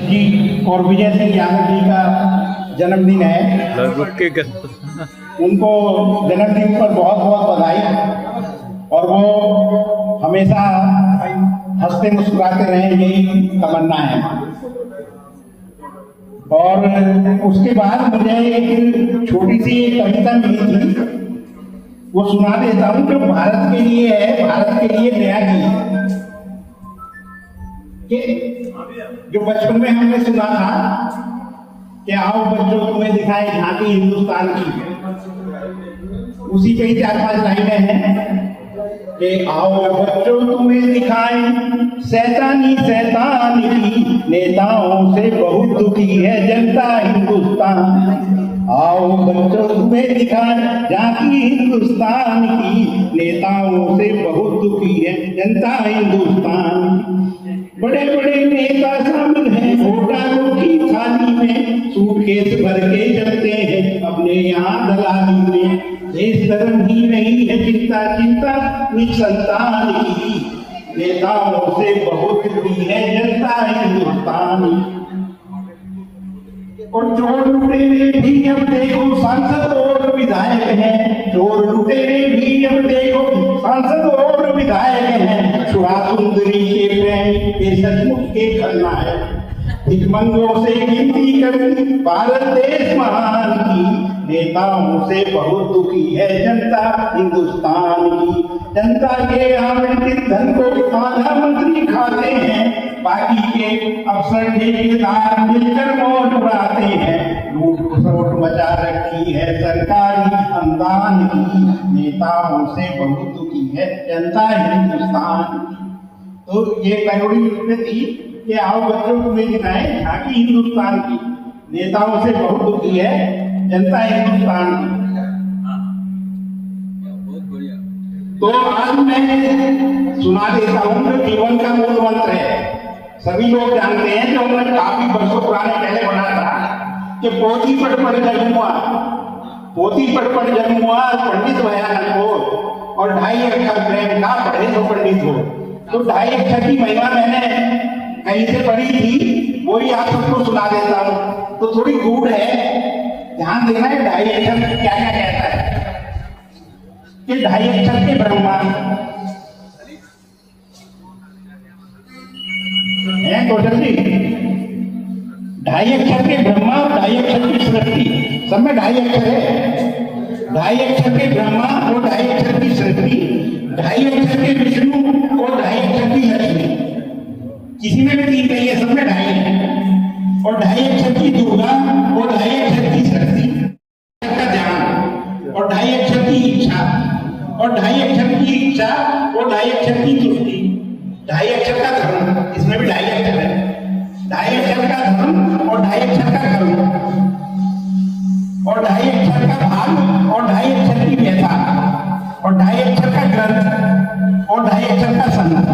जी और विजय सिंह यादव जी का जन्मदिन है। उनको जन्मदिन पर बहुत बहुत बधाई और वो हमेशा हंसते मुस्कुराते रहें, यही तमन्ना है। और उसके बाद मुझे एक छोटी सी कविता मिली थी, वो सुना देता हूँ, जो भारत के लिए है, भारत के लिए नया गीत, जो बचपन में हमने सुना था कि आओ बच्चों तुम्हें दिखाए झांकी हिंदुस्तान की। उसी के ही 4-5 लाइनें हैं कि आओ बच्चों तुम्हें दिखाए शैतानी शैतानी की, नेताओं से बहुत दुखी है जनता हिंदुस्तान। आओ बच्चों तुम्हें दिखाए झांकी हिंदुस्तान की, नेताओं से बहुत दुखी है जनता हिंदुस्तान। बड़े बड़े नेता शामिल हैं वोटरों की थाली में, सूटकेस भर के चलते हैं अपने यहाँ दलाली में। देश धर्म ही नहीं है चिंता, चिंता निज संतान की, नेताओं से बहुत दुखी है जनता हिंदुस्तान। और चोर लुटेरे भी अब देखो सांसद और विधायक हैं, चोर लुटेरे भी अब देखो सांसद और विधायक हैं। सुहा सुंदरी के प्रेम के सचमुच के खलनायक, भिखमंगों से गिनती करती भारत देश महान की, नेताओं से बहुत दुखी है जनता हिंदुस्तान की। जनता के आवंटित धन को प्रधानमंत्री खाते हैं, बाकी के अफसर ठेकेदार मिलकर मौज उड़ाते हैं। लूट खसोट मचा रखी है सरकारी अनुदान की, नेताओं से बहुत दुखी है जनता हिंदुस्तान की। तो ये पैरोडी उसमें थी कि आओ बच्चों तुम्हें दिखाएं झांकी हिंदुस्तान की, नेताओं से बहुत दुखी है जनता हिंदुस्तान की। तो आज मैं सुना देता हूं जो जीवन का मूल मंत्र है। सभी लोग जानते हैं, जो हमने काफी वर्षों पुराने पहले पढ़ा था कि पोथी पढ़ पढ़ जन्म हुआ, पोथी पढ़ पढ़ जन्म हुआ, पंडित भयानक हो, और 2.5 अक्षर प्रेम का पढ़े तो पंडित हो। तो 2.5 अक्षर की महिमा मैंने कहीं से पढ़ी थी, वही आप सबको सुना देता हूँ। तो थोड़ी गूढ़ है, ध्यान देना है। 2.5 अक्षर क्या क्या कहता है कि 2.5 अक्षर के ब्रह्मा हैं कौशल जी, 2.5 अक्षर के ब्रह्मा और 2.5 अक्षर की सृष्टि, सब में 2.5 अक्षर है। 2.5 अक्षर के ब्रह्मा और 2.5 अक्षर की सृष्टि, 2.5 अक्षर के विष्णु और 2.5 अक्षर की लक्ष्मी। किसी में भी 3 नहीं है, सब में 2.5 है। और 2.5 अक्षर की दुर्गा और 2.5 अक्षर की शक्ति का ध्यान, और 2.5 अक्षर की इच्छा, और 2.5 अक्षर की इच्छा और 2.5 अक्षर की तुष्टि, 2.5 अक्षर का धर्म, इसमें भी 2.5 अक्षर है। 2.5 अक्षर का धर्म और 2.5 अक्षर का कर्म, और 2.5 अक्षर का भाग और 2.5 अक्षर की व्यथा, और 2.5 अक्षर का ग्रंथ और 2.5 अक्षर का संत,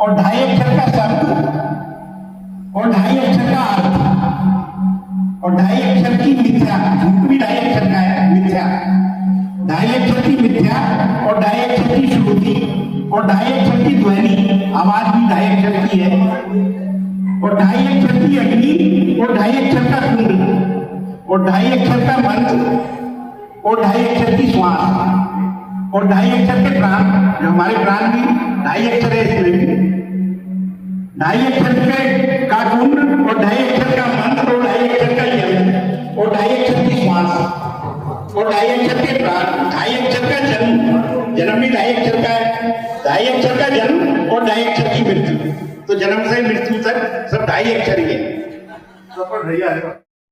और 2.5 अक्षर का शब्द और 2.5 अक्षर का अर्थ, और 2.5 अक्षर की मिथ्या, झूठ भी 2.5 अक्षर का है मिथ्या, 2.5 अक्षर की मिथ्या और 2.5 अक्षर की श्रुति, और 2.5 अक्षर की ध्वनि, आवाज भी 2.5 अक्षर की है, और 2.5 अक्षर की अग्नि और 2.5 अक्षर का कुंड, और 2.5 अक्षर का मंत्र और 2.5 अक्षर की श्वास, और 2.5 अक्षर के प्राण, जो हमारे प्राण भी 2.5 अक्षर है, इसमें 2.5 अक्षर का कुंड और 2.5 अक्षर का मंत्र और 2.5 अक्षर का यज्ञ, और 2.5 अक्षर की श्वास और 2.5 अक्षर के प्राण, 2.5 अक्षर का जन्म, जन्म भी 2.5 अक्षर का है, 2.5 अक्षर का जन्म और 2.5 अक्षर की मृत्यु। तो जन्म से मृत्यु तक सब 2.5 अक्षर ही है।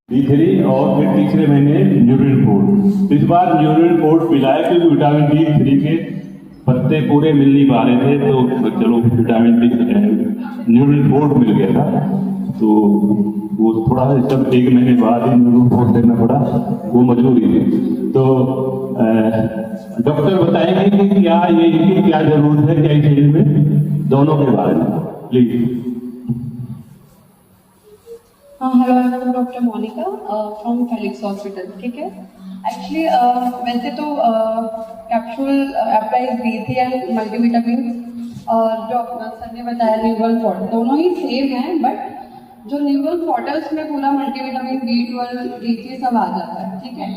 D3 और फिर तीसरे महीने न्यूरल रिपोर्ट। इस बार न्यूरल रिपोर्ट मिला है क्योंकि विटामिन D3 के पत्ते पूरे मिल नहीं पा रहे थे, तो चलो विटामिन D न्यूरल रिपोर्ट मिल गया था। तो वो थोड़ा सब 1 महीने बाद ही न्यूरल रिपोर्ट देना पड़ा, वो मजबूरी थी। तो डॉक्टर बताएंगे कि क्या ये इनकी क्या जरूरत है, क्या शरीर में, दोनों के बारे में please. Hello, I am doctor Monika from Felix hospital. ठीक है, एक्चुअली वैसे तो कैप्सूल अप्लाई दी थी एंड मल्टीविटामिन और जो अपना सर ने बताया न्यूबल फॉर्ट, दोनों ही सेम है, बट जो न्यूबल फॉर्ट है उसमें पूरा मल्टीविटामिन B12 D3 सब आ जाता है, ठीक है।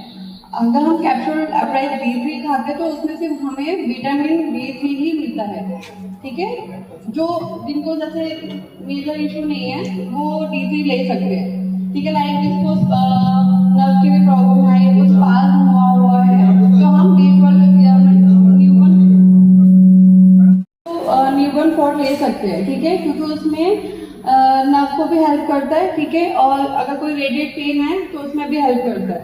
अगर हम कैप्सूल अप्राइज D3 खाते तो उसमें सिर्फ हमें विटामिन D3 ही मिलता है, ठीक है। जो जिनको जैसे मेजर इशू नहीं है वो D3 ले सकते हैं, ठीक है। लाइक जिसको नर्व की भी प्रॉब्लम है या कुछ स्पाज्म हुआ है तो हम B12 या न्यूबल फॉर्ट ले सकते हैं, ठीक है, क्योंकि उसमें नर्व को भी हेल्प करता है, ठीक है। और अगर कोई रेडिएट पेन है तो उसमें भी हेल्प करता है।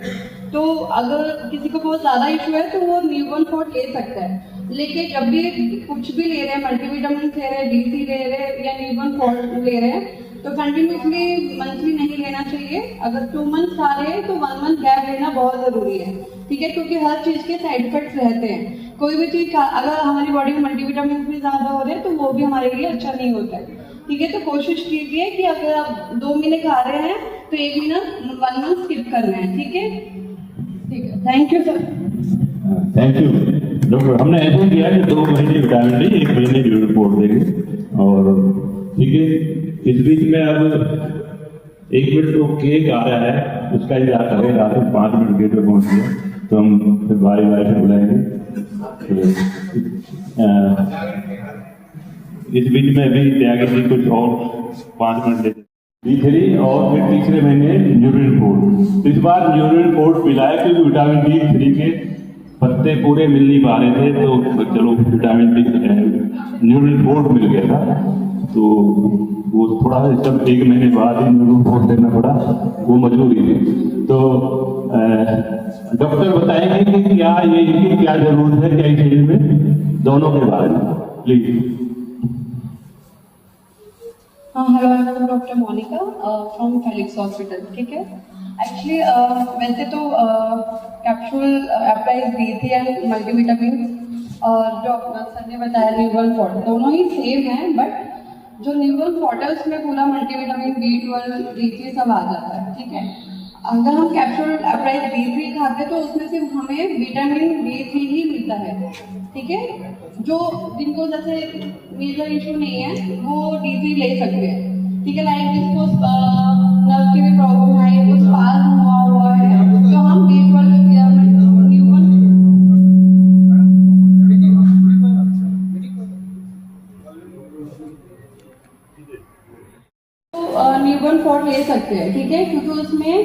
तो अगर किसी को बहुत ज़्यादा इशू है तो वो न्यूबल फॉर्ट ले सकता है। लेकिन जब भी कुछ भी ले रहे हैं, मल्टीविटामिन ले रहे हैं, D3 ले रहे हैं या न्यूबल फॉर्ट ले रहे हैं, तो कंटिन्यूसली मंथली नहीं लेना चाहिए। अगर 2 मंथ खा रहे हैं तो 1 मंथ गैप लेना बहुत ज़रूरी है, ठीक है, क्योंकि हर चीज़ के साइड इफेक्ट्स रहते हैं। कोई भी चीज़ अगर हमारी बॉडी में मल्टीविटामिन भी ज़्यादा हो रहे हैं तो वो भी हमारे लिए अच्छा नहीं होता है, ठीक है। तो कोशिश कीजिए कि अगर आप 2 महीने खा रहे हैं तो 1 महीना 1 मंथ स्किप कर रहे हैं, ठीक है, ठीक है। Thank you sir. Thank you doctor. हमने ऐसे किया कि 2 महीने विटामिन डी, 1 महीने की रिपोर्ट देंगे और ठीक है। इस बीच में अब 1 मिनट तो केक आ रहा है, उसका इंतजार करें। रात में 5 मिनट गेट पर पहुँच गए तो हम फिर बारी बारी से बुलाएंगे। इस बीच में अभी त्यागी जी कुछ और 5 मिनट लेते D3 और फिर तीसरे महीने न्यूरिन रिपोर्ट। इस बार न्यूरिन रिपोर्ट मिलाया क्योंकि विटामिन D3 के पत्ते पूरे मिल नहीं पा रहे थे, तो चलो विटामिन डी न्यूरिन रिपोर्ट मिल गया था। तो वो थोड़ा सब 1 महीने बाद ही न्यूरिन रिपोर्ट लेना पड़ा, वो मजबूरी थी। तो डॉक्टर बताएंगे कि क्या ये इनकी क्या जरूरत है, क्या शरीर में, दोनों के बारे में please. Hello, I am doctor Monika from Felix hospital, ठीक है। एक्चुअली वैसे तो capsule apprise D3 and multivitamin और जो अपना सर ने बताया न्यूबल फॉर्ट, दोनों ही सेम है, बट जो न्यूबल फॉर्ट है उसमें पूरा मल्टीविटामिन B12 D3 सब आ जाता है, ठीक है। अगर हम कैप्सूल अप्राइज D3 खाते तो उसमें सिर्फ हमें विटामिन D3 ही मिलता है, ठीक है। जो जिनको जैसे मेजर इशू नहीं है वो D3 ले सकते हैं, ठीक है। लाइक जिसको नर्व की भी प्रॉब्लम है या कुछ स्पाज्म हुआ है तो हम B12 या न्यूबल फॉर्ट ले सकते हैं, ठीक है, क्योंकि उसमें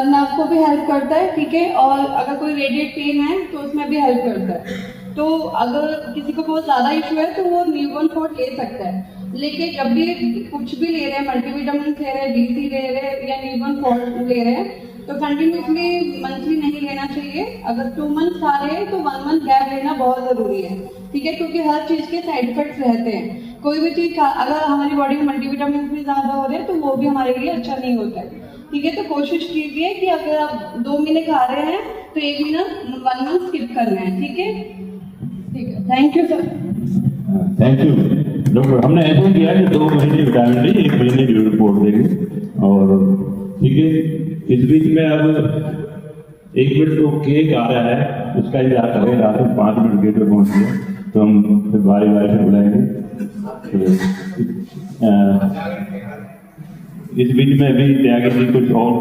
नर्व को भी हेल्प करता है, ठीक है। और अगर कोई रेडिएट पेन है तो उसमें भी हेल्प करता है। तो अगर किसी को बहुत ज़्यादा इशू है तो वो न्यूबल फॉर्ट ले सकता है। लेकिन जब भी कुछ भी ले रहे हैं, मल्टीविटामिन ले रहे हैं, D3 ले रहे हैं या न्यूबल फॉर्ट ले रहे हैं, तो कंटिन्यूसली मंथली नहीं लेना चाहिए। अगर 2 मंथ खा रहे हैं तो 1 मंथ गैप लेना बहुत ज़रूरी है, ठीक है, क्योंकि हर चीज़ के साइड इफेक्ट्स रहते हैं। कोई भी चीज़ अगर हमारी बॉडी में मल्टीविटामिन भी ज़्यादा हो रहे हैं तो वो भी हमारे लिए अच्छा नहीं होता है, ठीक है। तो कोशिश कीजिए कि अगर आप 2 महीने खा रहे हैं तो 1 महीना 1 मंथ स्किप कर रहे हैं, ठीक है, ठीक है। Thank you sir. Thank you doctor. हमने ऐसे किया कि 2 महीने विटामिन डी, 1 महीने की रिपोर्ट देंगे और ठीक है। इस बीच में अब 1 मिनट तो केक आ रहा है, उसका इंतजार करें। रात में 5 मिनट गेट पर पहुँच गए तो हम फिर बारी बारी से बुलाएंगे। इस बीच में अभी त्यागी जी कुछ और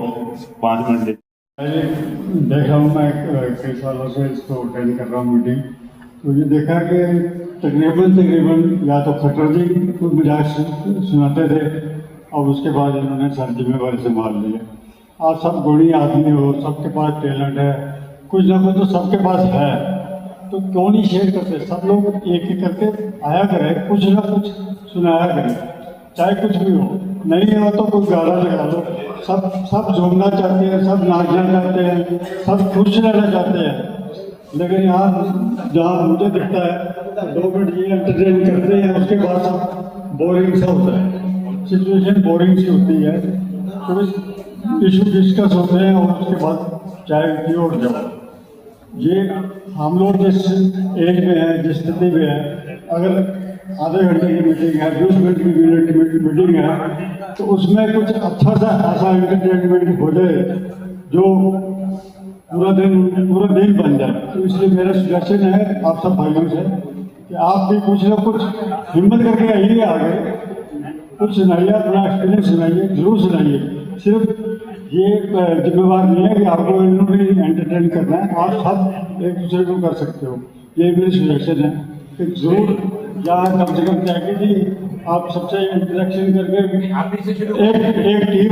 5 मिनट देखा हूँ मैं कई सालों से इसको अटेंड कर रहा हूँ मीटिंग, तो ये देखा कि तकरीबन या तो खट्टर जी कुछ मजाक सुनाते थे और उसके बाद इन्होंने सारी जिम्मेवारी संभाल ली है। आप सब गुणी आदमी हो, सबके पास टैलेंट है, कुछ ना कुछ तो सबके पास है, तो क्यों नहीं शेयर करते? सब लोग एक एक करके आया करें, कुछ ना कुछ सुनाया करें, चाहे कुछ भी हो। नहीं हो तो कुछ गाना लगा लो। सब झूमना चाहते हैं, सब नाचना चाहते हैं, सब खुश रहना चाहते हैं, लेकिन यहाँ जहाँ मुझे दिखता है 2 मिनट ये एंटरटेन करते हैं, उसके बाद सब बोरिंग सा होता है, सिचुएशन बोरिंग सी होती है, तो इशू डिस्कस होते हैं और उसके बाद चाय की ओर जाओ। ये हम लोग जिस एज में हैं, जिस स्थिति में हैं, अगर आधे घंटे की मीटिंग है, 20 मिनट की मीटिंग है, तो उसमें कुछ अच्छा सा ऐसा एंटरटेनमेंट हो जाए जो पूरा दिन बन जाए। तो इसलिए मेरा सजेशन है आप सब भाइयों से कि आप भी कुछ ना कुछ हिम्मत करके आइए आगे, कुछ सुनाइए, अपना एक्सपीरियंस सुनाइए, जरूर सुनाइए। सिर्फ ये जिम्मेवार नहीं है कि आपको इन्होंने भी एंटरटेन करना है, आप सब एक दूसरे को कर सकते हो। ये मेरी सजेशन है कि जरूर यहाँ कम से कम जाके जी आप सबसे इंटरेक्शन करके एक टीम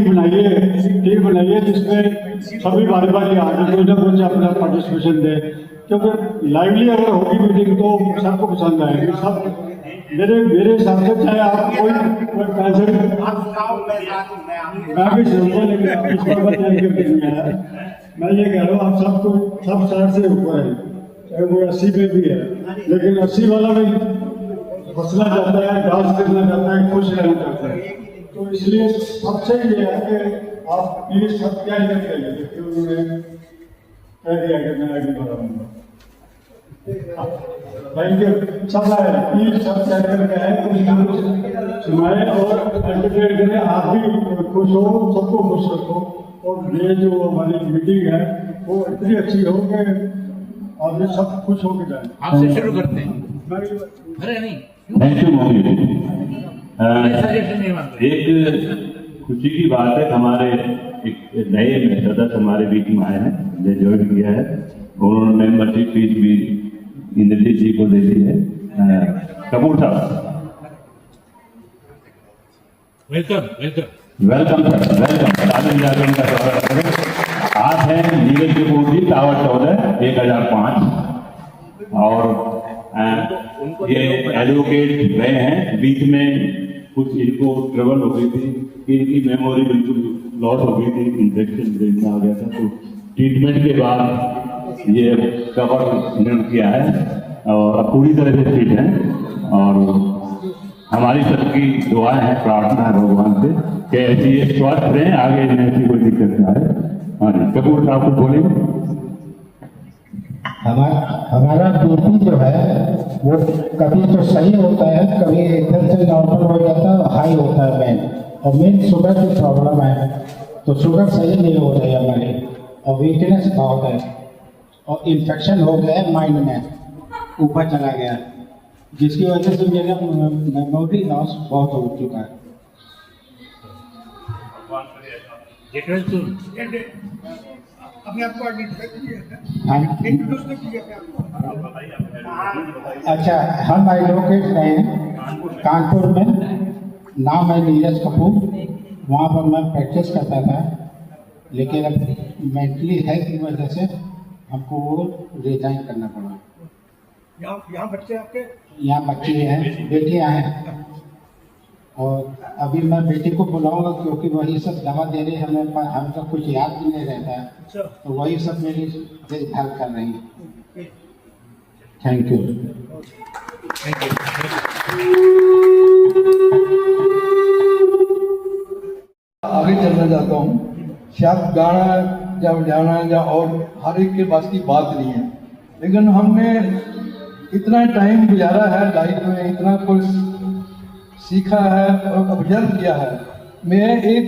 बनाइए जिसमें सभी बारी बारी आगे कोई ना कुछ अपना पार्टिसिपेशन दे, क्योंकि लाइवली अगर होगी मीटिंग तो सबको पसंद आएगी। सब मेरे हिसाब से चाहे आप कोई पैसे मैं भी सुनूंगा, लेकिन आप इस बार बताने के लिए नहीं आया। मैं ये कह रहा हूँ आप सबको सब 60 से ऊपर है, चाहे वो 80 पे भी है, लेकिन 80 वाला भी हंसना चाहता है, डांस करना चाहता है, खुश रहना चाहता है। तो इसलिए सबसे ये है कि आप प्लीज सब क्या करके आइए, क्योंकि उन्होंने कह दिया कि मैं आगे बढ़ाऊंगा। Thank you. सब आए प्लीज सब क्या करके आए, कुछ सुनाए और एंटरटेन करें। आप भी खुश हो, सबको खुश रखो, और ये जो हमारी मीटिंग है वो इतनी अच्छी हो कि आप ये सब खुश होकर जाए। आपसे शुरू करते हैं। अरे नहीं, thank you Modi ji. Suggestion नहीं मांगते। एक खुशी की बात है, हमारे एक नए सदस्य हमारे बीच में आए हैं, जो ज्वाइन किया है, उन्होंने मेंबरशिप फीस भी इंद्रजीत जी को दे दी है। कपूर साहब, welcome welcome welcome sir, welcome. तालिम जाकर उनका स्वागत करें। आज है नीरज कपूर जी, टावर 14 1005, और ये एडवोकेट रहे हैं। बीच में कुछ इनको ट्रबल हो गई थी, इनकी मेमोरी बिल्कुल लॉस हो गई थी, इंफेक्शन ब्रेन में आ गया था, तो ट्रीटमेंट के बाद ये कवर इन्होंने किया है और अब पूरी तरह से फिट हैं। और हमारी सबकी दुआएं हैं, प्रार्थना है भगवान से कि ऐसी ये स्वस्थ रहें, आगे इन्हें ऐसी कोई दिक्कत ना आए। हाँ जी, कपूर साहब कुछ बोलेंगे। हमारा बीपी जो है वो कभी तो सही होता है, कभी एकदम से नॉर्मल हो जाता है, हाई होता है मेन, और मेन शुगर की प्रॉब्लम है। तो शुगर सही नहीं हो रही है हमारी, और वीकनेस बहुत है, और इन्फेक्शन हो गया है माइंड में, ऊपर चला गया है, जिसकी वजह से मेरा मेमोरी लॉस बहुत हो चुका है। अपने आप को हाँ। इंट्रोड्यूस तो कीजिए अपने आप को। अच्छा, हम एडवोकेट हैं कानपुर में, नाम है नीरज कपूर। वहाँ पर मैं प्रैक्टिस करता था, लेकिन अब मेंटली हेल्थ की वजह से हमको वो रिजाइन करना पड़ा। यहाँ बच्चे आपके? यहाँ बच्चे हैं, बेटियाँ हैं, और अभी मैं बेटी को बुलाऊंगा क्योंकि वही सब दवा दे रही है, हमें हम सब कुछ याद भी नहीं रहता है, तो वही सब मेरी देखभाल कर रही है। Thank you. आगे चलना चाहता हूँ। शायद गाना या बजाना या और हर एक के पास की बात नहीं है, लेकिन हमने इतना टाइम गुजारा है लाइफ में, इतना कुछ सीखा है और ऑब्जर्व किया है। मैं एक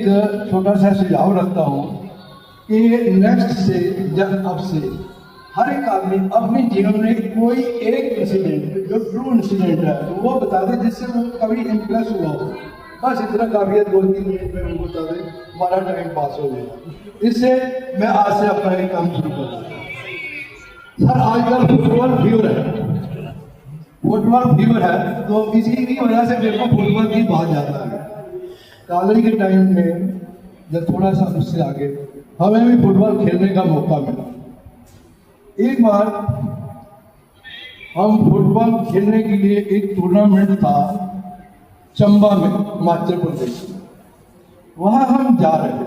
छोटा सा सुझाव रखता हूँ कि नेक्स्ट से जब अब से हर एक आदमी अपने जीवन में कोई एक इंसिडेंट जो ट्रू इंसिडेंट है तो वो बता दे, जिससे वो कभी इम्प्रेस हुआ हो। बस इतना काफियत 2-3 मिनट में वो बता दे, हमारा टाइम पास हो गया। इससे मैं आज से अपना एक काम शुरू कर रहा हूँ। सर आजकल फुटबॉल फीवर है, तो इसी की वजह से मेरे को फुटबॉल की बात जाता है। कॉलेज के टाइम में जब थोड़ा सा उससे आगे हमें भी फुटबॉल खेलने का मौका मिला। एक बार हम फुटबॉल खेलने के लिए एक टूर्नामेंट था चंबा में, हिमाचल प्रदेश में। वहां हम जा रहे थे,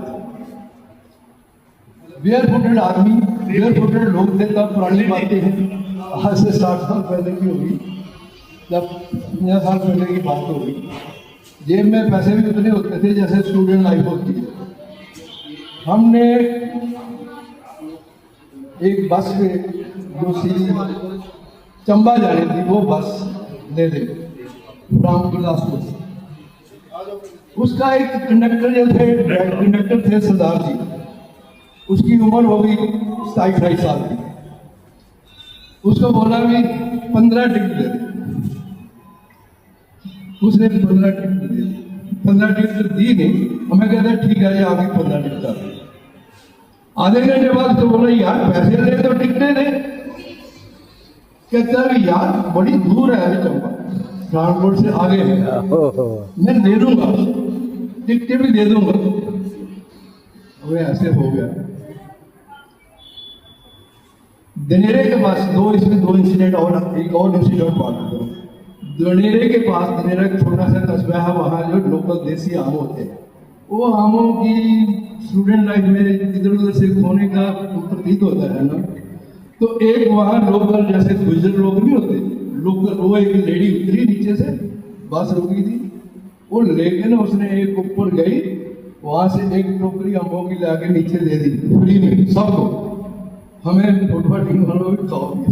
बेयरफुटेड आदमी, बेयरफुटेड लोग थे। तब पुरानी बातें हैं, आज से 60 साल पहले की होगी, जब 50 साल पहले की बात होगी। जेब में पैसे भी उतने होते थे जैसे स्टूडेंट लाइफ होती है। हमने एक बस में जो सीधी चंबा जानी थी वो बस ले ली फ्रॉम बिलासपुर। उसका एक कंडक्टर जो थे, कंडक्टर थे सरदार जी, उसकी उम्र हो गई 27-28 साल की। उसको बोला भी 15 टिकट दे दे। उसने 15 टिकट दी, 15 टिकट दी नहीं, हमें कहता ठीक है जी आपकी 15 टिकट आ गई। आधे घंटे बाद तो बोला यार पैसे दे तो टिकटें दे। कहता है यार बड़ी दूर है चंबा, ट्रांसपोर्ट से आगे है, मैं दे दूंगा, टिकटें भी दे दूंगा। वो ऐसे हो गया। दनेरे के पास दो इंसिडेंट और एक और इंसिडेंट बात करो। दनेरे के पास, दनेरा एक छोटा सा कस्बा है, वहाँ जो लोकल देसी आम होते हैं, वो आमों की स्टूडेंट लाइफ में इधर उधर से खोने का प्रतीत होता है ना। तो एक वहाँ लोकल जैसे गुजर लोग नहीं होते लोकल, वो एक लेडी उतरी नीचे से, बस रुकी थी, वो लेके ना उसने एक ऊपर गई, वहां से एक टोकरी अम्बों की लाके नीचे दे दी फ्री में सबको। हमें फुटबॉल टीम वालों को खाओ दिया।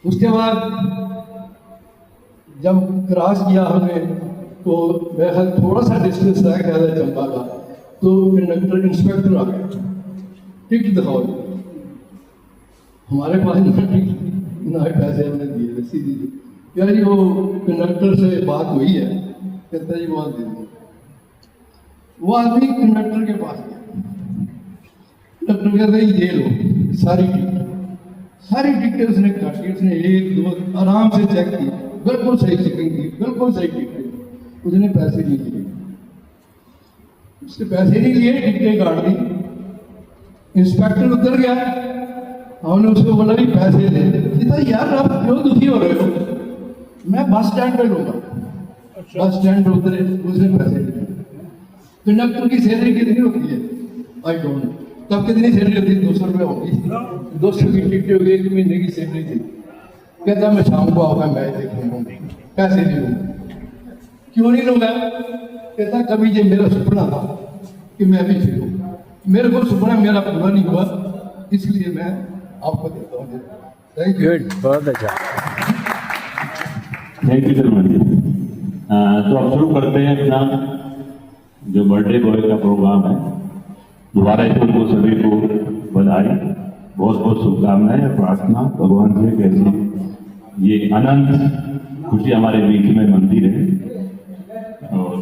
उसके बाद जब क्रॉस किया हमने, तो मेरे ख्याल थोड़ा सा डिस्टेंस रह गया था चंबा का, तो कंडक्टर इंस्पेक्टर आ गया, टिकट दिखाओ। हमारे पास ना पैसे हमने दिए, सीधी यार जी वो कंडक्टर से बात हुई है, कहता जी बहुत दे दो। वो आदमी कंडक्टर के पास गया, कंडक्टर कहता ये लो सारी टिकटें उसने काटी, उसने एक दो आराम से चेक की, बिल्कुल सही चेकिंग की, बिल्कुल सही टिकटें, उसने पैसे नहीं लिए, उसने पैसे नहीं लिए, टिकटें काट दी। इंस्पेक्टर उतर गया, हमने उसको बोला भी पैसे दे। कहता यार आप क्यों दुखी हो रहे हो, मैं बस स्टैंड पे लूंगा। बस स्टैंड पे उतरे, उसने पैसे दिए। कंडक्टर की सैलरी कितनी होती है आई डोंट नो, तब कितनी सैलरी होती है, 200 रुपये होगी, 200 की टिकट होगी, 1 महीने की सैलरी थी। कहता मैं शाम को आऊंगा मैच देखने, पैसे नहीं लूंगा। क्यों नहीं लूंगा? कहता कभी ये मेरा सपना था कि मैं भी खेलूँ, मेरे को सपना मेरा पूरा नहीं हुआ, इसलिए मैं आपको देता हूँ। Thank you. बहुत अच्छा। Thank you sir much. तो अब शुरू करते हैं अपना जो बर्थडे बॉय का प्रोग्राम है। दोबारा इसको सभी को बधाई, बहुत बहुत शुभकामनाएं, प्रार्थना भगवान से कैसे ये अनंत खुशी हमारे बीच में बनती रहे। और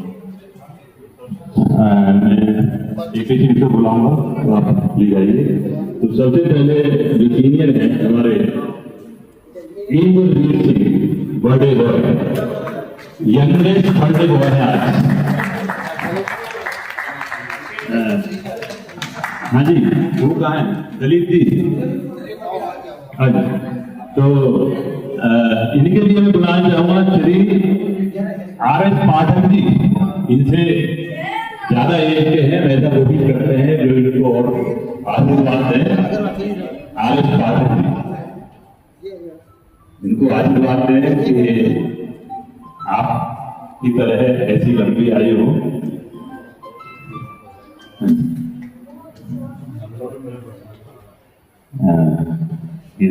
मैं एक ही चीज को बुलाऊंगा, तो आप प्लीज आइए। तो सबसे पहले जो सीनियर है हमारे Indrajeet Singh, birthday boy, youngest birthday boy है आज। हाँ जी, वो कहाँ है? दलीप जी। अच्छा, तो इनके लिए मैं बुलाना चाहूंगा श्री RS पाठक जी। इनसे ज्यादा एज के हैं, वैसा कोशिश करते हैं जो इनको और आशीर्वाद दें। RS पाठक जी, इनको आशीर्वाद दें कि आप की तरह ऐसी लंबी आयु हो। ये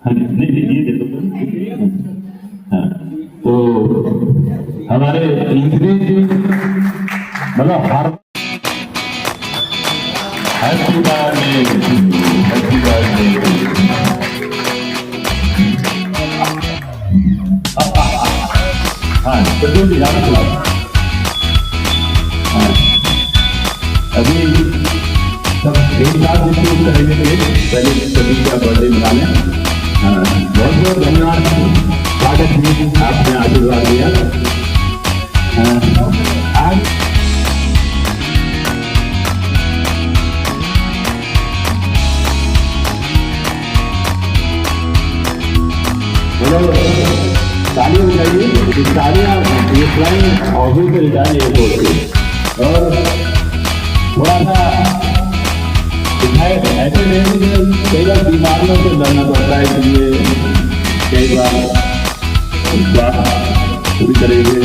हाँ जी, नहीं ये दे दो। हाँ, तो हमारे इंग्रेजी मतलब हैप्पी बर्थडे। हाँ प्रद्युम्न जी, आप अभी सब एक साथ डिस्कस करेंगे, पहले सभी का बर्थडे मनाने। बहुत बहुत धन्यवाद पाठक जी, आपने आशीर्वाद दिया। आज तालियां बजाइए, तालियां ये फ्लाइंग ऑफिस से रिटायर एयरपोर्ट से। और थोड़ा सा दिखाए ऐसे नहीं कि कई बार बीमारियों से लड़ना पड़ता है, इसलिए कई बार पूरी तरह से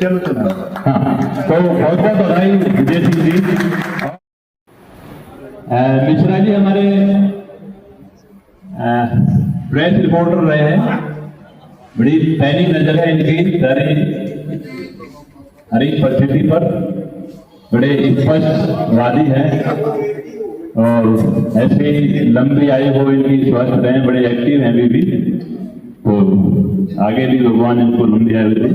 चलो चलो। हाँ, तो बहुत बहुत बधाई विजय सिंह जी। मिश्रा जी हमारे प्रेस रिपोर्टर रहे हैं, बड़ी पैनी नजर है इनकी सारी हर एक परिस्थिति पर, बड़े स्पष्टवादी हैं और ऐसे लंबी आयु हो इनकी, स्वस्थ रहे, बड़े एक्टिव हैं अभी भी, तो आगे भी भगवान इनको लंबी आयु दे।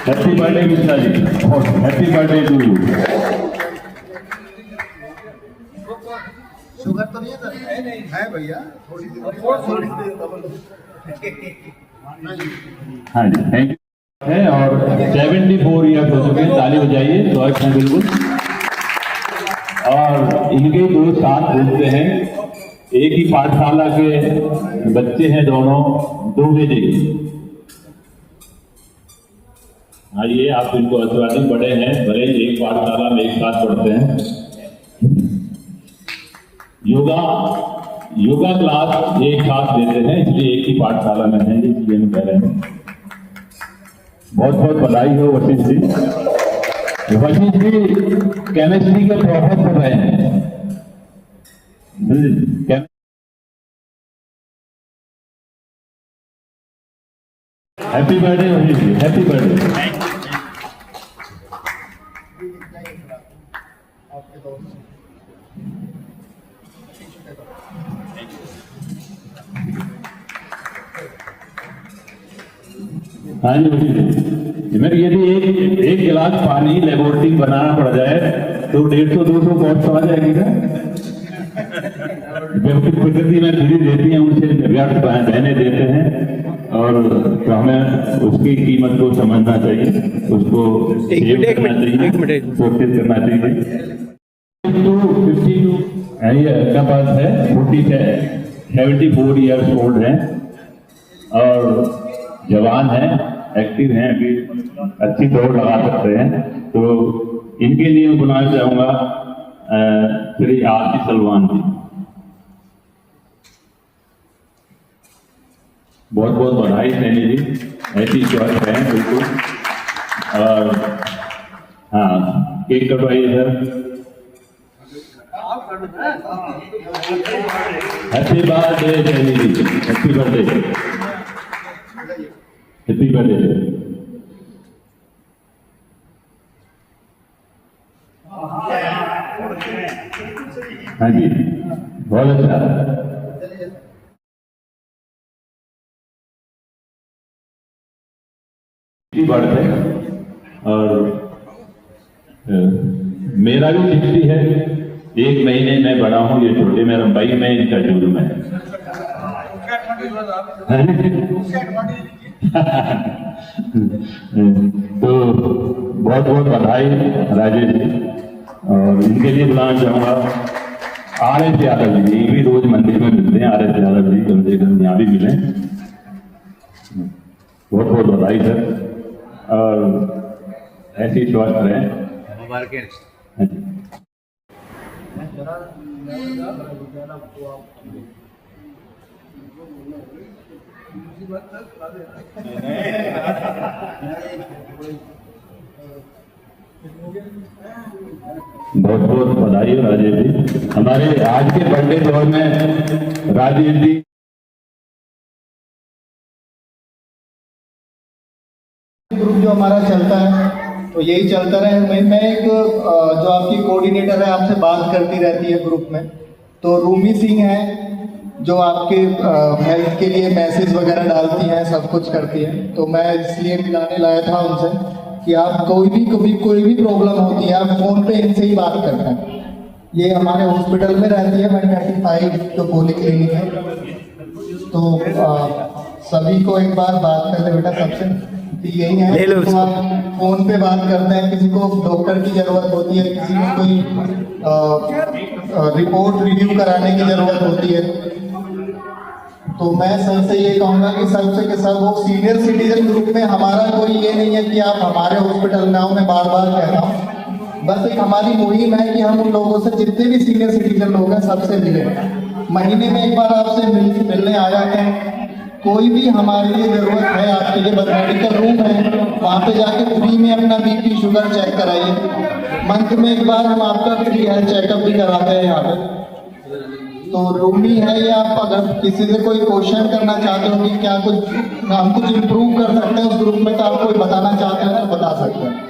Happy birthday Mishra ji, happy birthday to you. Sugar तो नहीं है भैया, थोड़ी हाँ जी, थैंक यू। है और 74 ईयर्स हो चुके हैं, ताली बजाइए, स्वस्थ हैं बिल्कुल। और इनके दो साथ घूमते हैं, एक ही पाठशाला के बच्चे हैं दोनों, दो बेटे। आइए आप इनको आशीर्वाद दें, बड़े हैं, भले एक पाठशाला में एक साथ पढ़ते हैं। योगा क्लास एक साथ देते हैं, इसलिए एक ही पाठशाला में है, इसलिए हम कह रहे हैं। बहुत बहुत बधाई हो वशिष्ठ जी। वशिष्ठ जी केमिस्ट्री के प्रोफेसर पढ़ रहे हैं। Happy birthday Vashishtha ji, happy birthday. हाँ जी मेरे यदि एक गिलास पानी लेबोरेटरी बनाना पड़ जाए तो 150-200 कॉस्ट आ जाएगी ना। जबकि प्रकृति में धीरे देती है, उनसे व्यर्थ बहने देते हैं, और तो हमें उसकी कीमत को समझना चाहिए, उसको सेव करना चाहिए, सुरक्षित करना चाहिए। 52 का पास है, 74 ईयर्स ओल्ड है और जवान है, एक्टिव हैं, अभी अच्छी दौड़ लगा सकते हैं। तो इनके लिए बुलाना चाहूंगा श्री आरती सलमान जी। बहुत बहुत बधाई सैनी जी, ऐसी स्वस्थ हैं बिल्कुल। और हाँ, केक कटवाइए sir. Happy birthday Saini ji, happy birthday, happy birthday. हाँ जी, बहुत अच्छा। बर्थडे और मेरा भी 60 है, 1 महीने में बड़ा हूँ, ये छोटे मेरा भाई में, इनका जून में। तो बहुत बहुत बधाई राजेश जी, और इनके लिए बुलाना चाहूंगा RS यादव जी। ये भी रोज मंदिर में मिलते हैं, RS यादव जी, कम से कम यहाँ भी मिले। बहुत बहुत बधाई सर, और ऐसी स्वस्थ रहें। बहुत बहुत बधाई हो राजेश जी। हमारे आज के बर्थडे दौर में राजेश जी ग्रुप जो हमारा चलता है तो यही चलता रहे। मैं एक जो आपकी कोऑर्डिनेटर है आपसे बात करती रहती है ग्रुप में, तो रूमी सिंह है जो आपके हेल्थ के लिए मैसेज वगैरह डालती हैं, सब कुछ करती हैं। तो मैं इसलिए मिलाने लाया था उनसे कि आप कभी कोई भी प्रॉब्लम होती है आप फोन पे इनसे ही बात करते हैं। ये हमारे हॉस्पिटल में रहती है, 135 जो पोली क्लिनिक है। तो सभी को एक बार बात कर ले बेटा, सबसे यही है। तो आप फोन पे बात करते हैं, किसी को डॉक्टर की जरूरत होती है, किसी को कोई रिपोर्ट रिव्यू कराने की जरूरत होती है, तो मैं सर से ये कहूँगा कि सबसे के सब वो सीनियर सिटीजन ग्रुप में हमारा कोई ये नहीं है कि आप हमारे हॉस्पिटल में आओ, मैं बार बार कहता हूँ। बस एक हमारी मुहिम है कि हम उन लोगों से, जितने भी सीनियर सिटीजन लोग हैं, सबसे मिले। महीने में एक बार आपसे मिलने आ जाते हैं। कोई भी हमारे लिए जरूरत है आपके लिए, बस मेडिकल रूम है, वहाँ पे जाके फ्री में अपना बीपी शुगर चेक कराइए। मंथ में एक बार हम आपका फ्री हेल्थ चेकअप भी कराते हैं यहाँ पे। तो रूमी है, या आप अगर किसी से कोई क्वेश्चन करना चाहते हो कि क्या कुछ हम कुछ इम्प्रूव कर सकते हैं उस ग्रुप में, तो आप कोई बताना चाहते हैं तो बता सकते हैं।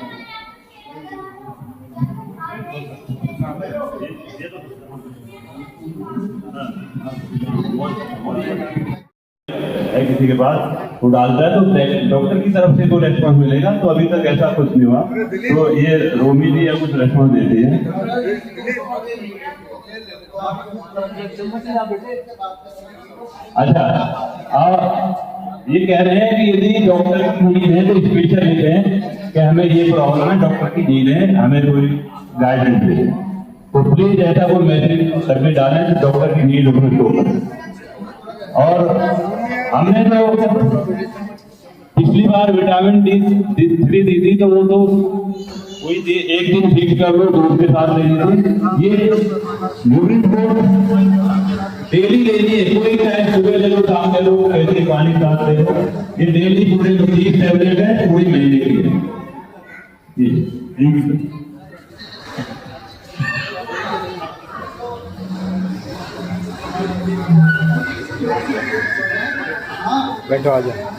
है किसी के पास वो डालता है तो डॉक्टर की तरफ से कोई रेस्पॉन्स मिलेगा। तो अभी तक ऐसा कुछ नहीं हुआ, तो ये रोमी जी या कुछ रेस्पॉन्स देती है। अच्छा, आप ये कह रहे हैं कि यदि डॉक्टर की नीड है तो स्पेशल लिखें कि हमें ये प्रॉब्लम है, डॉक्टर की नीड है, हमें कोई गाइडेंस दे। तो प्लीज ऐसा कोई मैसेज सबमिट डालें कि डॉक्टर की नीड उसमें शो करें। और हमने तो पिछली बार विटामिन D3 दी थी, तो वो तो वही एक दिन फिक्स कर लो, दूध के साथ लेनी थी। ये यूरिन डेली लेनी है, कोई टाइम सुबह ले लो, शाम ले लो, ऐसे पानी साथ ले लो। ये डेली पूरे 30 टैबलेट है, पूरी महीने की है। Thank you. बैठो, आ जाओ।